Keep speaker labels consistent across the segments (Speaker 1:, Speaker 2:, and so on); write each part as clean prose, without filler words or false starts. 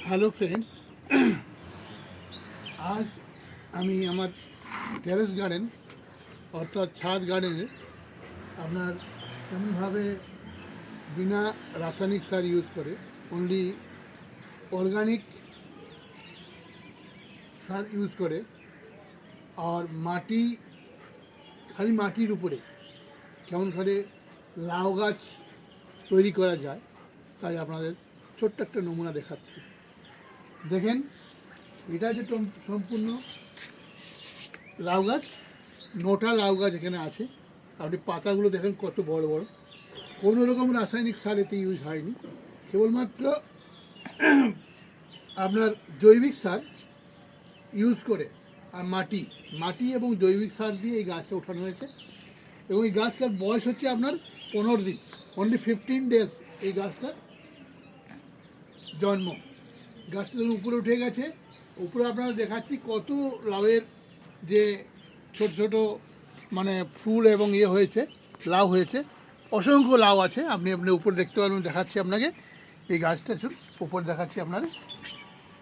Speaker 1: Hello friends, আজ আমি আমার টেরেস গার্ডেন অর্থাৎ ছাদ গার্ডেনে আপনার এমনভাবে বিনা রাসায়নিক সার ইউজ করে অনলি অর্গানিক সার ইউজ করে আর খালি মাটির উপরে কেমন করে লাউ গাছ তৈরি করা যায় তাই আপনাদের ছোট্ট একটা নমুনা দেখাচ্ছি। দেখেন, এটা যে সম্পূর্ণ লাউ গাছ, নোটা লাউ গাছ এখানে আছে। আপনি পাতাগুলো দেখেন কত বড় বড়, কোনো রকম রাসায়নিক সার এতে ইউজ হয়নি, কেবলমাত্র আপনার জৈবিক সার ইউজ করে আর মাটি এবং জৈবিক সার দিয়ে এই গাছটা ওঠানো হয়েছে। এবং এই গাছটার বয়স হচ্ছে আপনার 15 দিন, অনলি 15 ডেজ এই গাছটার জন্ম। গাছটা উপরে উঠে গেছে, উপরে আপনারা দেখাচ্ছি কত লাউয়ের যে ছোট ছোট মানে ফুল এবং হয়েছে, লাউ হয়েছে, অসংখ্য লাউ আছে। আপনি উপরে দেখতে পারবেন, দেখাচ্ছি আপনাকে এই গাছটা উপরে দেখাচ্ছি আপনাদের।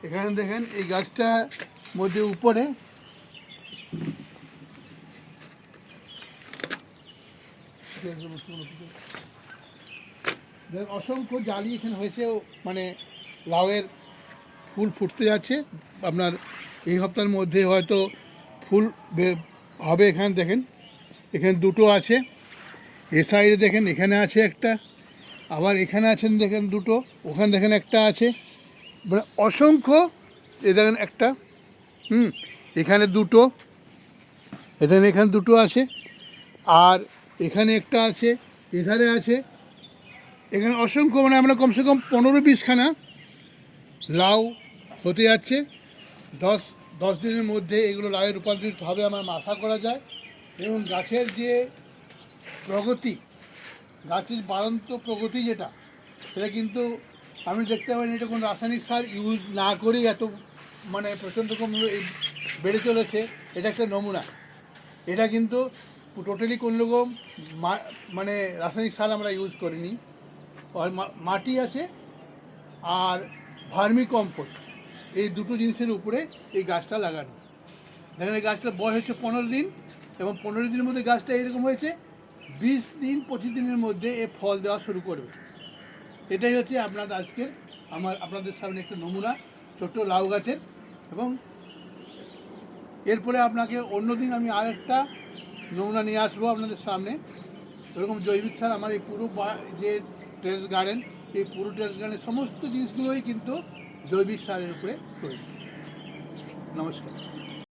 Speaker 1: এখানে দেখেন এই গাছটার মধ্যে উপরে অসংখ্য জালি এখানে হয়েছে, মানে লাউয়ের ফুল ফুটতে যাচ্ছে। আপনার এই সপ্তাহের মধ্যে হয়তো ফুল হবে। এখানে দেখেন, এখানে দুটো আছে, এ সাইডে দেখেন এখানে আছে একটা, আবার এখানে আছেন দেখেন দুটো, ওখানে দেখেন একটা আছে, মানে অসংখ্য। এ দেখেন একটা, এখানে দুটো, এখানে দুটো আছে, আর এখানে একটা আছে, এধারে আছে, এখানে অসংখ্য, মানে আমরা কমসে কম 15-20 খানা লাউ হতে যাচ্ছে। 10 দিনের মধ্যে এগুলো লাউয়ে রূপান্তরিত হবে আমার আশা করা যায়। এবং গাছের যে প্রগতি, গাছের বাড়ন্ত প্রগতি যেটা, সেটা কিন্তু আমি দেখতে পাই এটা কোনো রাসায়নিক সার ইউজ না করেই এত মানে প্রচণ্ড রকম বেড়ে চলেছে। এটা একটা নমুনা। এটা কিন্তু টোটালি কোনো রকম মানে রাসায়নিক সার আমরা ইউজ করিনি। আর মাটি আছে আর ভার্মি কম্পোস্ট, এই দুটো জিনিসের উপরে এই গাছটা লাগানো। দেখেন এই গাছটার বয়স হচ্ছে 15 দিন, এবং 15 দিনের মধ্যে গাছটা এরকম হয়েছে। 20-25 দিনের মধ্যে এ ফল দেওয়া শুরু করবে। এটাই হচ্ছে আপনাদের সামনে একটা নমুনা ছোট্ট লাউ গাছের। এবং এরপরে আপনাকে অন্যদিন আমি আরেকটা নমুনা নিয়ে আসবো আপনাদের সামনে। এরকম জৈবিক সার আমার এই পুরো যে টেরেস গার্ডেন, এই পুরো টেরেস গার্ডেনের সমস্ত জিনিসগুলোই কিন্তু জৈবিক সারের উপরে তৈরি। নমস্কার।